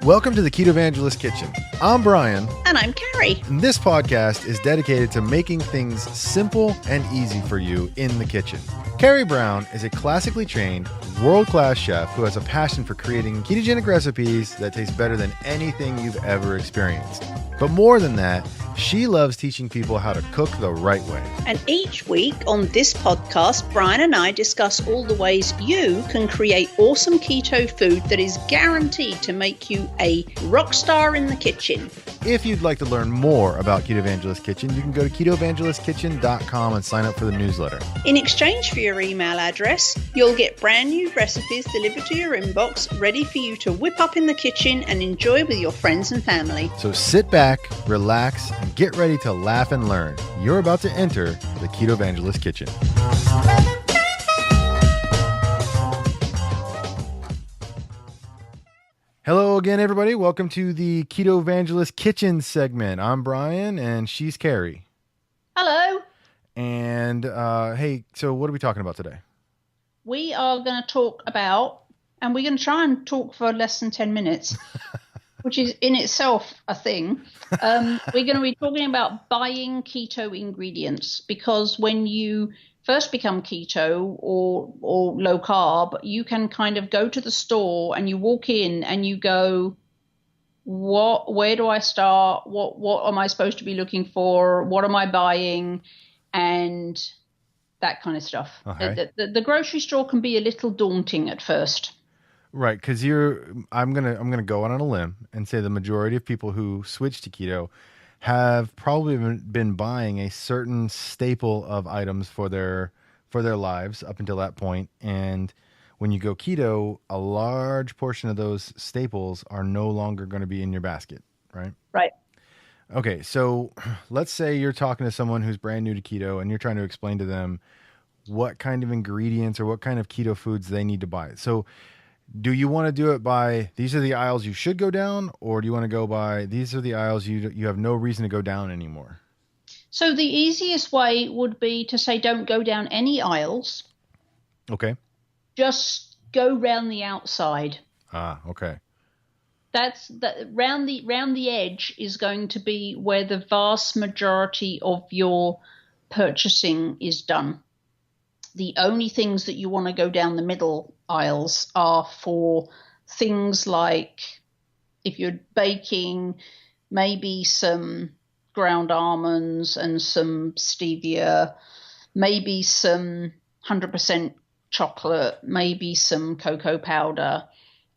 Welcome to the Ketovangelist Kitchen. I'm Brian. And I'm Carrie. And this podcast is dedicated to making things simple and easy for you in the kitchen. Carrie Brown is a classically trained, world-class chef who has a passion for creating ketogenic recipes that taste better than anything you've ever experienced. But more than that, she loves teaching people how to cook the right way. And each week on this podcast, Brian and I discuss all the ways you can create awesome keto food that is guaranteed to make you a rock star in the kitchen. If you'd like to learn more about Ketovangelist Kitchen, you can go to KetoVangelistKitchen.com and sign up for the newsletter. In exchange for your email address, you'll get brand new recipes delivered to your inbox, ready for you to whip up in the kitchen and enjoy with your friends and family. So sit back, relax, and get ready to laugh and learn. You're about to enter the Ketovangelist Kitchen. Hello again, everybody. Welcome to the Ketovangelist Kitchen segment. I'm Brian, and she's Carrie. Hello. And hey, so what are we talking about today? We are going to talk about, and we're going to try and talk for less than 10 minutes, which is in itself a thing. We're going to be talking about buying keto ingredients, because when you first become keto or low carb, you can kind of go to the store and you walk in and you go, where do I start? What am I supposed to be looking for? What am I buying? And that kind of stuff. Okay. The grocery store can be a little daunting at first. Right, because I'm gonna go out on a limb and say the majority of people who switch to keto have probably been buying a certain staple of items for their lives up until that point. And when you go keto, a large portion of those staples are no longer going to be in your basket, right? Right. Okay, so let's say you're talking to someone who's brand new to keto and you're trying to explain to them what kind of ingredients or what kind of keto foods they need to buy. So do you want to do it by these are the aisles you should go down, or do you want to go by these are the aisles you have no reason to go down anymore? So the easiest way would be to say don't go down any aisles. Okay. Just go round the outside. Ah, okay. Round the edge is going to be where the vast majority of your purchasing is done. The only things that you want to go down the middle aisles are for things like, if you're baking, maybe some ground almonds and some stevia, maybe some 100% chocolate, maybe some cocoa powder,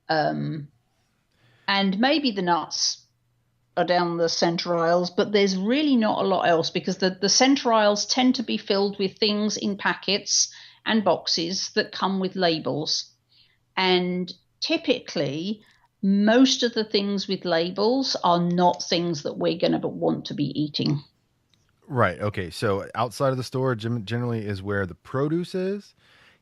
and maybe the nuts are down the center aisles, but there's really not a lot else, because the center aisles tend to be filled with things in packets and boxes that come with labels. And typically, most of the things with labels are not things that we're going to want to be eating. Right. Okay. So outside of the store generally is where the produce is.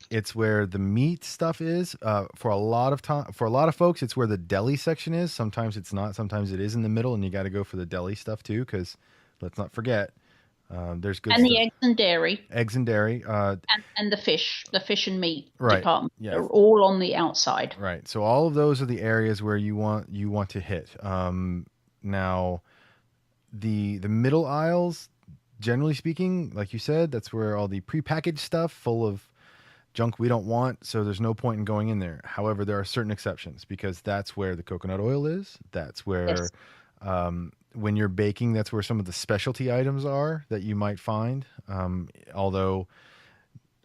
It's where the meat stuff is. For a lot of folks, it's where the deli section is. Sometimes it's not. Sometimes it is in the middle, and you got to go for the deli stuff too, because let's not forget, there's good and stuff. The eggs and dairy. Eggs and dairy. And the fish and meat department. Yeah. They're all on the outside. Right. So all of those are the areas where you want to hit. Now, the middle aisles, generally speaking, like you said, that's where all the prepackaged stuff full of junk we don't want, so there's no point in going in there. However, there are certain exceptions, because that's where the coconut oil is. That's where, yes. When you're baking, that's where some of the specialty items are that you might find. Although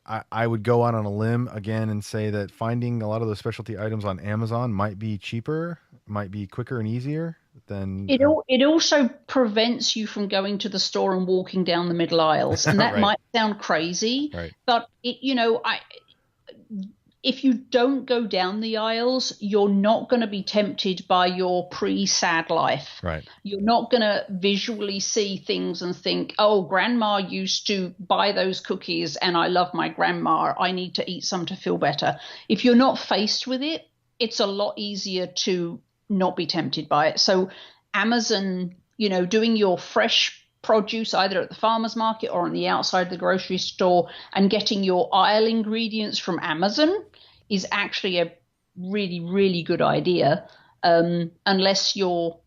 I would go out on a limb again and say that finding a lot of those specialty items on Amazon might be cheaper, might be quicker and easier than... It also prevents you from going to the store and walking down the middle aisles. And that right. might sound crazy, right. but if you don't go down the aisles, you're not going to be tempted by your pre-sad life. Right. You're not going to visually see things and think, oh, grandma used to buy those cookies and I love my grandma. I need to eat some to feel better. If you're not faced with it, it's a lot easier to not be tempted by it. So Amazon, doing your fresh produce either at the farmer's market or on the outside of the grocery store and getting your aisle ingredients from Amazon is actually a really, really good idea. unless you're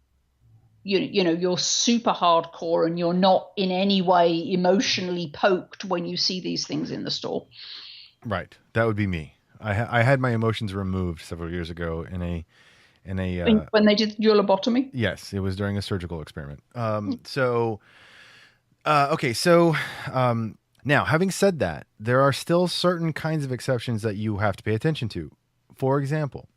super hardcore and you're not in any way emotionally poked when you see these things in the store. Right. That would be me. I had my emotions removed several years ago in a When they did your lobotomy? yes, it was during a surgical experiment. Okay, so now having said that, there are still certain kinds of exceptions that you have to pay attention to. For example,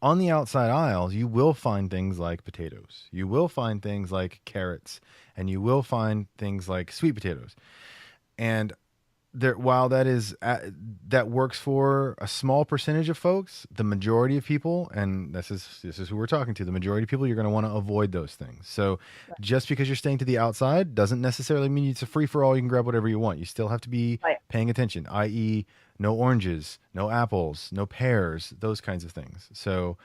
on the outside aisles, you will find things like potatoes. You will find things like carrots, and you will find things like sweet potatoes. And there, while that works for a small percentage of folks, the majority of people, and this is who we're talking to, the majority of people, you're going to want to avoid those things. So just because you're staying to the outside doesn't necessarily mean it's a free for all. You can grab whatever you want. You still have to be paying attention, i.e., no oranges, no apples, no pears, those kinds of things. So,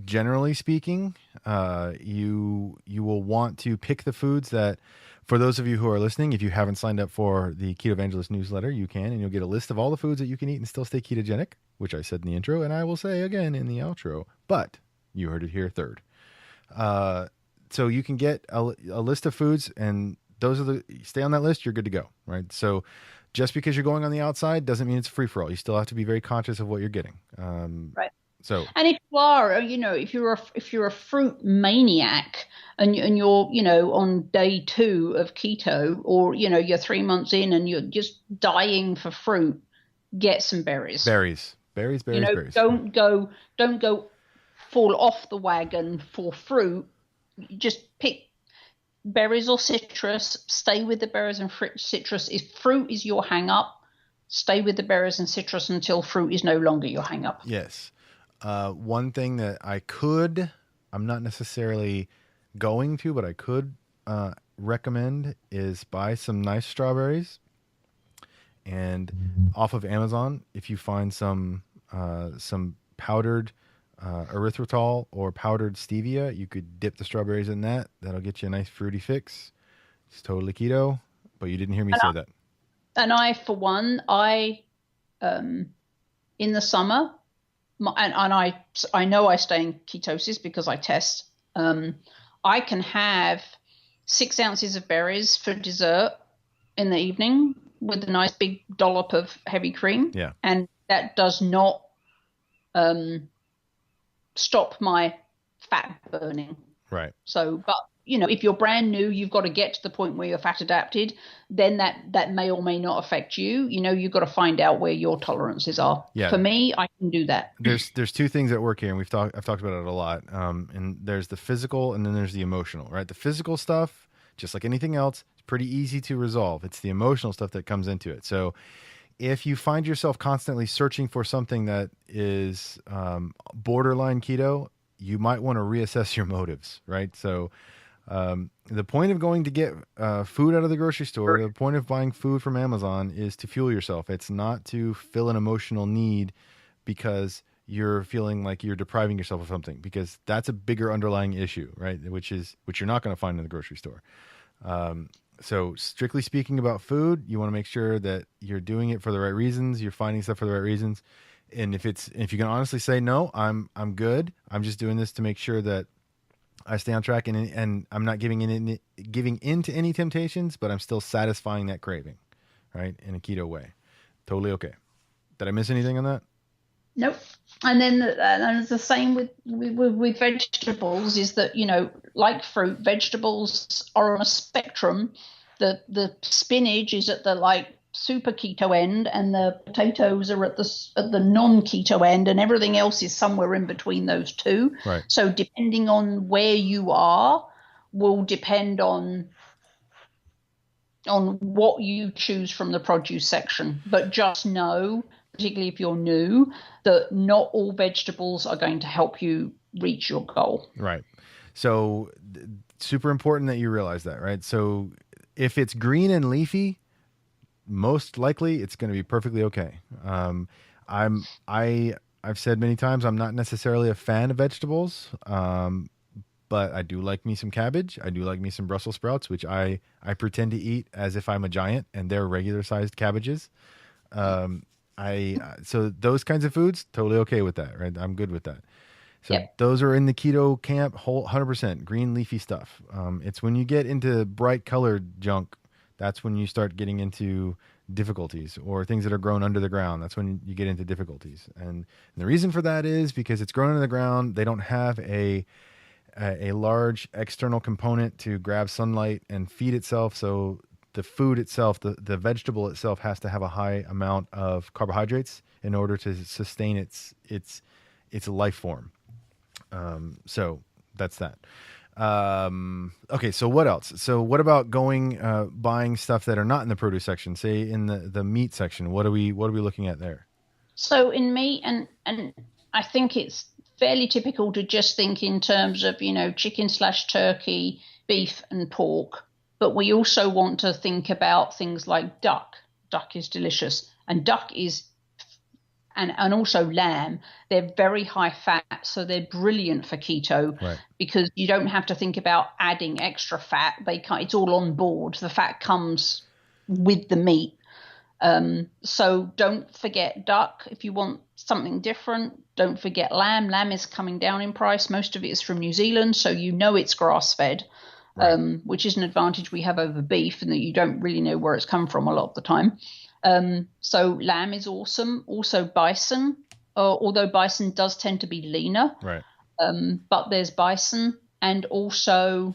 generally speaking, you will want to pick the foods that, for those of you who are listening, if you haven't signed up for the Ketovangelist newsletter, you can, and you'll get a list of all the foods that you can eat and still stay ketogenic, which I said in the intro, and I will say again in the outro, but you heard it here third. So you can get a list of foods, and stay on that list, you're good to go, right? So just because you're going on the outside doesn't mean it's free for all. You still have to be very conscious of what you're getting. Right. So, and if you are, if you're a fruit maniac and you're, on day 2 of keto, or, you're 3 months in and you're just dying for fruit, get some berries. Berries. Don't go fall off the wagon for fruit. Just pick berries or citrus. Stay with the berries and citrus. If fruit is your hang up, stay with the berries and citrus until fruit is no longer your hang up. Yes. One thing that I'm not necessarily going to, but I could recommend is buy some nice strawberries. And off of Amazon, if you find some powdered erythritol or powdered stevia, you could dip the strawberries in that. That'll get you a nice fruity fix. It's totally keto, but you didn't hear me say that. And for one, in the summer, and I know I stay in ketosis because I test. I can have 6 ounces of berries for dessert in the evening with a nice big dollop of heavy cream. Yeah. And that does not stop my fat burning. Right. So, but if you're brand new, you've got to get to the point where you're fat adapted. Then that may or may not affect you. You've got to find out where your tolerances are. Yeah. For me, I can do that. There's 2 things at work here, and I've talked about it a lot. And there's the physical, and then there's the emotional. Right. The physical stuff, just like anything else, it's pretty easy to resolve. It's the emotional stuff that comes into it. So, if you find yourself constantly searching for something that is borderline keto, you might want to reassess your motives. Right. So. The point of going to get food out of the grocery store, the point of buying food from Amazon is to fuel yourself. It's not to fill an emotional need because you're feeling like you're depriving yourself of something, because that's a bigger underlying issue, right? Which you're not going to find in the grocery store. So strictly speaking about food, you want to make sure that you're doing it for the right reasons. You're finding stuff for the right reasons. And if you can honestly say, no, I'm good. I'm just doing this to make sure that I stay on track, and I'm not giving in to any temptations, but I'm still satisfying that craving, right? In a keto way. Totally okay. Did I miss anything on that? Nope. And then it's the same with vegetables, is that, like fruit, vegetables are on a spectrum. The spinach is at the super keto end, and the potatoes are at the non-keto end, and everything else is somewhere in between those two. Right. So depending on where you are will depend on what you choose from the produce section. But just know, particularly if you're new, that not all vegetables are going to help you reach your goal. Right. So super important that you realize that, right? So if it's green and leafy, most likely it's going to be perfectly okay. I've said many times, I'm not necessarily a fan of vegetables, but I do like me some cabbage. I do like me some Brussels sprouts, which I pretend to eat as if I'm a giant, and they're regular sized cabbages. So those kinds of foods, totally okay with that, right? I'm good with that. So Yep. those are in the keto camp, whole 100% green leafy stuff. It's when you get into bright colored junk, that's when you start getting into difficulties, or things that are grown under the ground. That's when you get into difficulties. And the reason for that is because it's grown under the ground. They don't have a large external component to grab sunlight and feed itself. So the food itself, the vegetable itself, has to have a high amount of carbohydrates in order to sustain its life form. So that's that. Okay, so what else? So what about going buying stuff that are not in the produce section, say in the meat section? What are we looking at there? So in meat, and I think it's fairly typical to just think in terms of, chicken slash turkey, beef and pork. But we also want to think about things like duck. Duck is delicious. And duck is, and also lamb, they're very high fat. So they're brilliant for keto, Right. because you don't have to think about adding extra fat. It's all on board. The fat comes with the meat. So don't forget duck if you want something different. Don't forget lamb. Lamb is coming down in price. Most of it is from New Zealand, so it's grass fed, Right. which is an advantage we have over beef, in that you don't really know where it's come from a lot of the time. So lamb is awesome. Also bison, although bison does tend to be leaner. Right. But there's bison, and also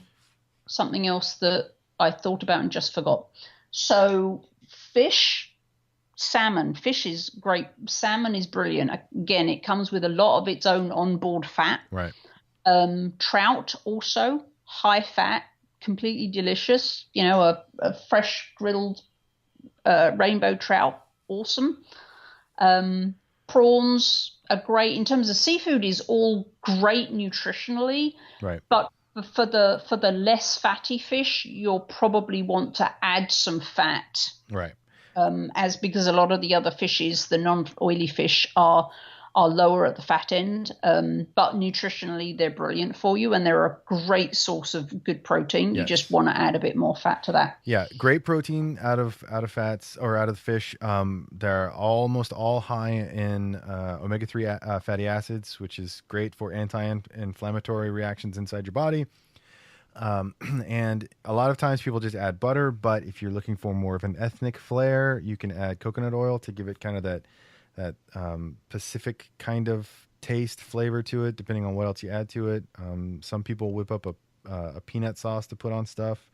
something else that I thought about and just forgot. So fish. Salmon. Fish is great. Salmon is brilliant. Again, it comes with a lot of its own onboard fat. Right. Trout also, high fat, completely delicious. A fresh grilled rainbow trout, awesome. Prawns are great. In terms of seafood, is all great nutritionally. Right. But for the less fatty fish, you'll probably want to add some fat. Right. Because a lot of the other fishes, the non-oily fish, are lower at the fat end, but nutritionally they're brilliant for you, and they're a great source of good protein. Yes. You just want to add a bit more fat to that. Yeah, great protein out of fats, or out of the fish. They're almost all high in omega-3 fatty acids, which is great for anti-inflammatory reactions inside your body. And a lot of times people just add butter, but if you're looking for more of an ethnic flair, you can add coconut oil to give it kind of that Pacific kind of taste flavor to it, depending on what else you add to it. Some people whip up a peanut sauce to put on stuff,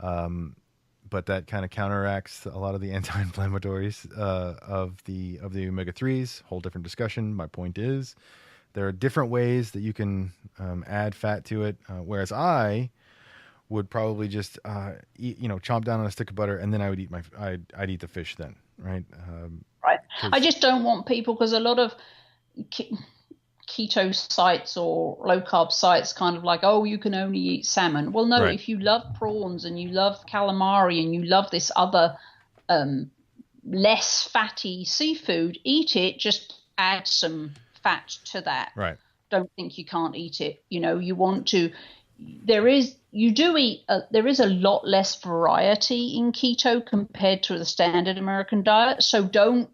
but that kind of counteracts a lot of the anti-inflammatories of the omega-3s. Whole different discussion. My point is, there are different ways that you can add fat to it, whereas I would probably just chomp down on a stick of butter, and then I would eat I'd eat the fish then, right? Right. I just don't want people, because a lot of keto sites or low carb sites kind of like, oh, you can only eat salmon. Well, no, Right. if you love prawns and you love calamari and you love this other less fatty seafood, eat it. Just add some fat to that. Right. Don't think you can't eat it. You want to. There is a lot less variety in keto compared to the standard American diet. So don't,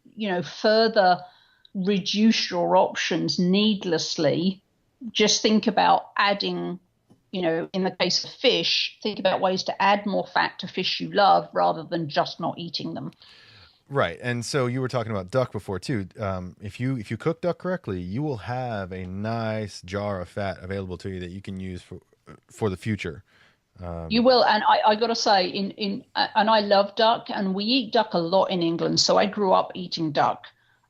further reduce your options needlessly. Just think about adding, in the case of fish, think about ways to add more fat to fish you love rather than just not eating them. Right. And so you were talking about duck before too. If you cook duck correctly, you will have a nice jar of fat available to you that you can use for the future. You will, and I got to say, and I love duck, and we eat duck a lot in England. So I grew up eating duck,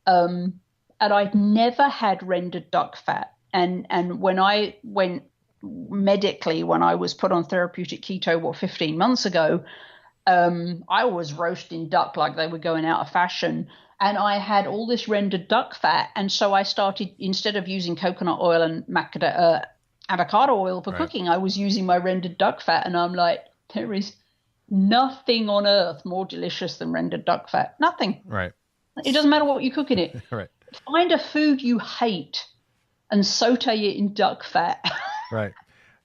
and I'd never had rendered duck fat. And when I went medically, when I was put on therapeutic keto 15 months ago, I was roasting duck like they were going out of fashion. And I had all this rendered duck fat. And so I started, instead of using coconut oil and avocado oil for cooking, I was using my rendered duck fat. And I'm like, there is nothing on earth more delicious than rendered duck fat. Nothing. Right. It doesn't matter what you cook in it. Right. Find a food you hate and saute it in duck fat. Right.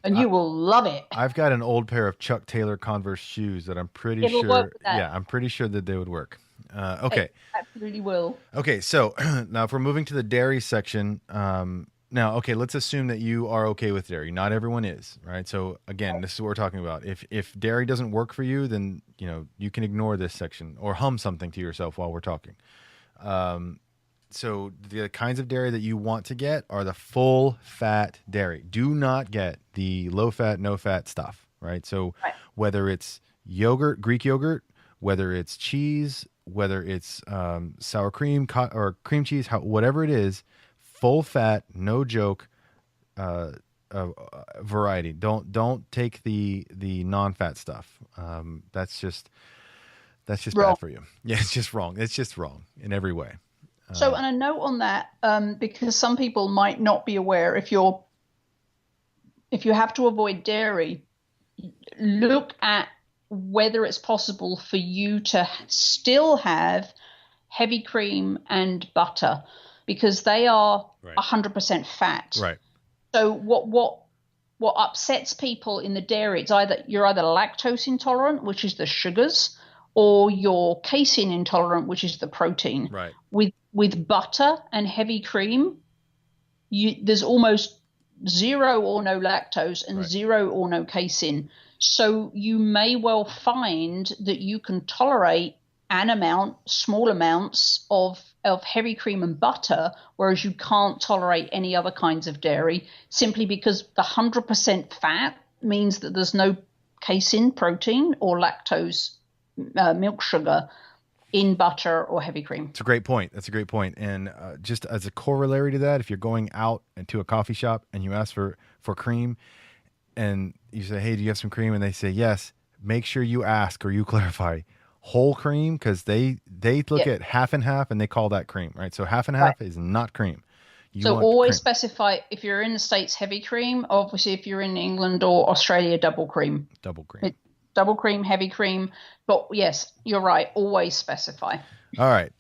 And you will love it. I've got an old pair of Chuck Taylor Converse shoes that I'm pretty It'll sure. work with that. Yeah, I'm pretty sure that they would work. Okay. It absolutely will. Okay. So now if we're moving to the dairy section, now, okay, let's assume that you are okay with dairy. Not everyone is, right? So again, this is what we're talking about. If dairy doesn't work for you, then you can ignore this section or hum something to yourself while we're talking. So the kinds of dairy that you want to get are the full fat dairy. Do not get the low fat, no fat stuff, right? So whether it's yogurt, Greek yogurt, whether it's cheese, whether it's sour cream or cream cheese, whatever it is, full fat, no joke, variety. Don't take the non-fat stuff. That's just Wrong. bad for you. Yeah, it's just wrong. It's just wrong in every way. So, and a note on that, because some people might not be aware, if you have to avoid dairy, look at whether it's possible for you to still have heavy cream and butter, because they are 100% fat. Right. So what upsets people in the dairy, you're either lactose intolerant, which is the sugars, or you're casein intolerant, which is the protein. Right. With butter and heavy cream, there's almost zero or no lactose and zero or no casein. So you may well find that you can tolerate small amounts of heavy cream and butter, whereas you can't tolerate any other kinds of dairy, simply because the 100% fat means that there's no casein, protein, or lactose, milk sugar in butter or heavy cream. It's a great point. That's a great point. And just as a corollary to that, if you're going out into a coffee shop and you ask for cream and you say, hey, do you have some cream? And they say yes, make sure you ask or you clarify whole cream, because they look at half and half and they call that cream, right? So half and half is not cream. So always specify, if you're in the States, heavy cream. Obviously, if you're in England or Australia, double cream. Double cream, heavy cream. But yes, you're right. Always specify. All right.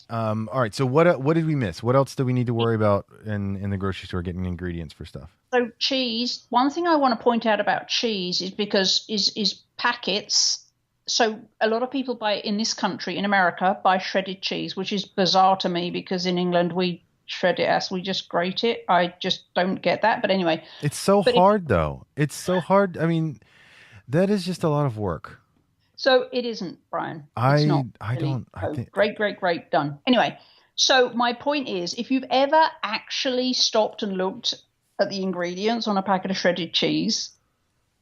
So what did we miss? What else do we need to worry about in the grocery store getting ingredients for stuff? So cheese. One thing I want to point out about cheese is because is packets. So a lot of people in this country, in America, buy shredded cheese, which is bizarre to me because in England we shred it as we just grate it. I just don't get that. But anyway. It's so hard though. It's so hard. I mean, that is just a lot of work. So it isn't, Brian. I think great, done. Anyway, so my point is, if you've ever actually stopped and looked at the ingredients on a packet of shredded cheese,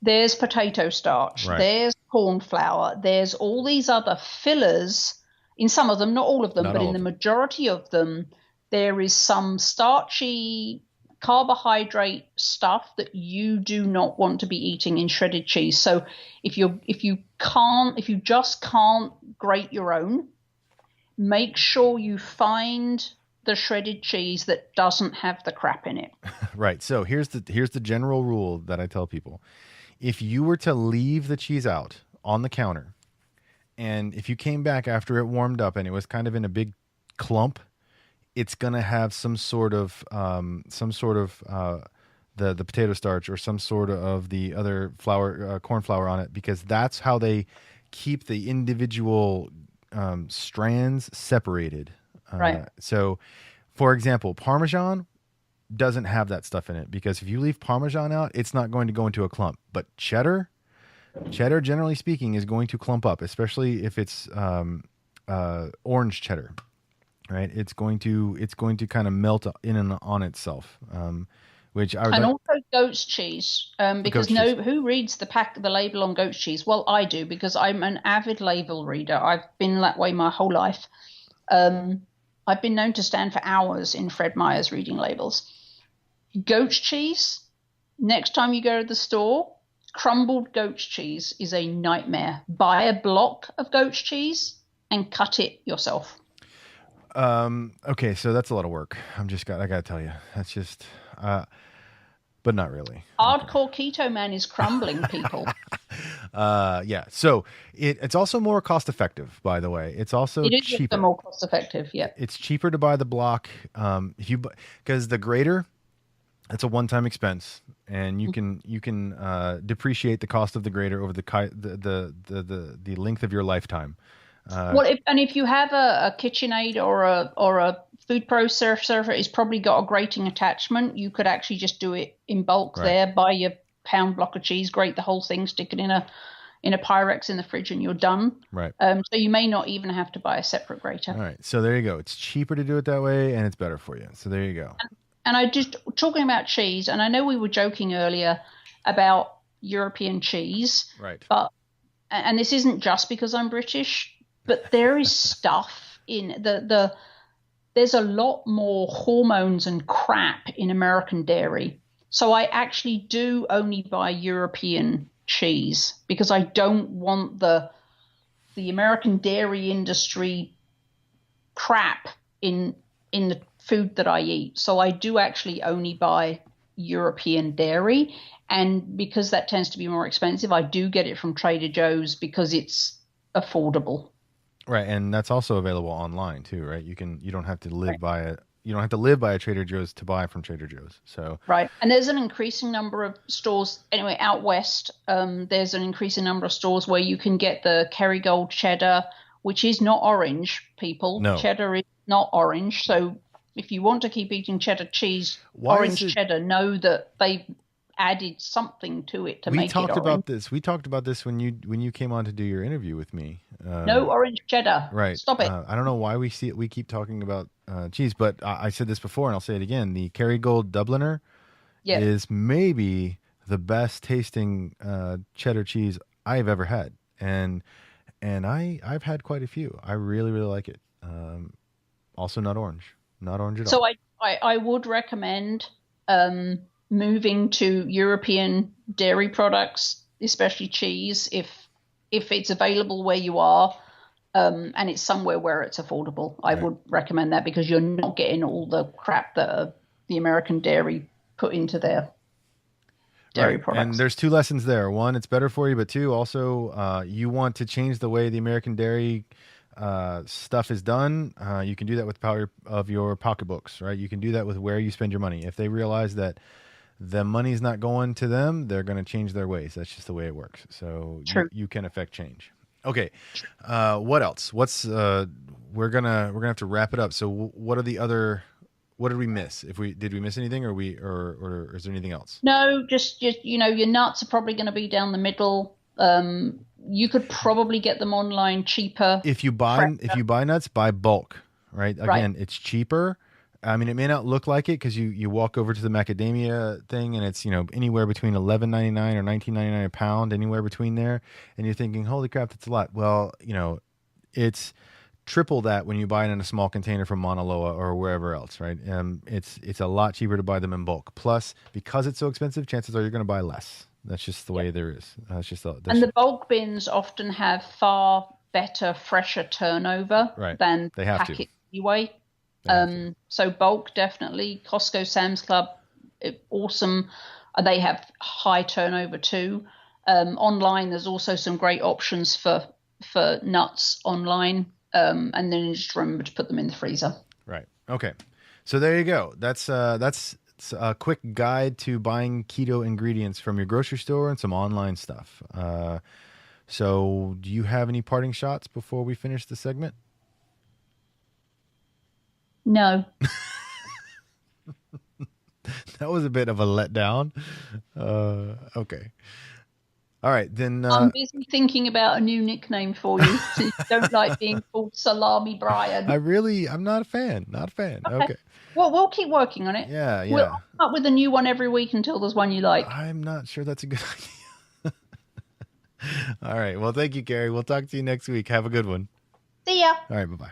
there's potato starch, there's corn flour, there's all these other fillers. In some of them, not all of them, but in the majority of them, there is some starchy carbohydrate stuff that you do not want to be eating in shredded cheese. So if you just can't grate your own, make sure you find the shredded cheese that doesn't have the crap in it. Right. So here's the general rule that I tell people. If you were to leave the cheese out on the counter, and if you came back after it warmed up and it was kind of in a big clump, it's gonna have some sort of the potato starch or some sort of the other flour, corn flour on it, because that's how they keep the individual strands separated. Right. So, for example, Parmesan doesn't have that stuff in it, because if you leave Parmesan out, it's not going to go into a clump. But cheddar, generally speaking, is going to clump up, especially if it's orange cheddar. Right, it's going to kind of melt in and on itself, which I would. And also goat's cheese, because who reads the label on goat's cheese? Well, I do, because I'm an avid label reader. I've been that way my whole life. I've been known to stand for hours in Fred Meyer's reading labels. Goat's cheese. Next time you go to the store, crumbled goat's cheese is a nightmare. Buy a block of goat's cheese and cut it yourself. Okay, so that's a lot of work. I gotta tell you, that's just, but not really. Hardcore keto man is crumbling people. Yeah. So it's also more cost effective, by the way. It's also cheaper. More cost effective. Yeah. It's cheaper to buy the block. Because the grater, that's a one-time expense, and you can depreciate the cost of the grater over the length of your lifetime. If you have a KitchenAid or a food processor, it's probably got a grating attachment. You could actually just do it in bulk Right. there. Buy your pound block of cheese, grate the whole thing, stick it in a Pyrex in the fridge, and you're done. Right. So you may not even have to buy a separate grater. All right. So there you go. It's cheaper to do it that way, and it's better for you. So there you go. And I just talking about cheese, and I know we were joking earlier about European cheese, Right. but and this isn't just because I'm British, but there is stuff in there's a lot more hormones and crap in American dairy. So I actually do only buy European cheese because I don't want the American dairy industry crap in the food that I eat. So I do actually only buy European dairy. And because that tends to be more expensive, I do get it from Trader Joe's because it's affordable. Right, and that's also available online too, right? You don't have to live by it. You don't have to live by a Trader Joe's to buy from Trader Joe's. So right, and there's an increasing number of stores anyway out west. There's an increasing number of stores where you can get the Kerrygold cheddar, which is not orange. People, no. Cheddar is not orange. So if you want to keep eating cheddar cheese, orange cheddar, know that they added something to it to make it orange. We talked about this when you came on to do your interview with me. No orange cheddar. Right. Stop it. I don't know why we keep talking about cheese, but I said this before and I'll say it again. The Kerrygold Dubliner is maybe the best tasting cheddar cheese I've ever had. And I've had quite a few. I really, really like it. Also not orange. Not orange at all. So I would recommend moving to European dairy products, especially cheese, if it's available where you are, and it's somewhere where it's affordable. I would recommend that because you're not getting all the crap that the American dairy put into their dairy products. And there's two lessons there. One, it's better for you, but two, also you want to change the way the American dairy stuff is done. You can do that with the power of your pocketbooks, right? You can do that with where you spend your money. If they realize that the money's not going to them, they're going to change their ways. That's just the way it works. So you can affect change. Okay. What else? We're gonna have to wrap it up. So what did we miss? Did we miss anything, or is there anything else? No, just your nuts are probably going to be down the middle. You could probably get them online cheaper. If you buy nuts, buy bulk, right? Again, it's cheaper. I mean, it may not look like it because you walk over to the macadamia thing and it's anywhere between $11.99 or $19.99 a pound, anywhere between there, and you're thinking, holy crap, that's a lot. Well, it's triple that when you buy it in a small container from Mauna Loa or wherever else, right? It's a lot cheaper to buy them in bulk. Plus, because it's so expensive, chances are you're going to buy less. That's just the way there is. And the bulk bins often have far better, fresher turnover than they have packet anyway. So bulk, definitely. Costco, Sam's Club, awesome. They have high turnover too. Online, there's also some great options for nuts online. And then just remember to put them in the freezer. Right. Okay. So there you go. That's a quick guide to buying keto ingredients from your grocery store and some online stuff. So do you have any parting shots before we finish the segment? No. That was a bit of a letdown. Okay. All right, then. I'm busy thinking about a new nickname for you. So you don't like being called Salami Brian. I'm not a fan. Not a fan. Okay. Well, we'll keep working on it. Yeah. We'll come up with a new one every week until there's one you like. I'm not sure that's a good idea. All right. Well, thank you, Carrie. We'll talk to you next week. Have a good one. See ya. All right. Bye-bye.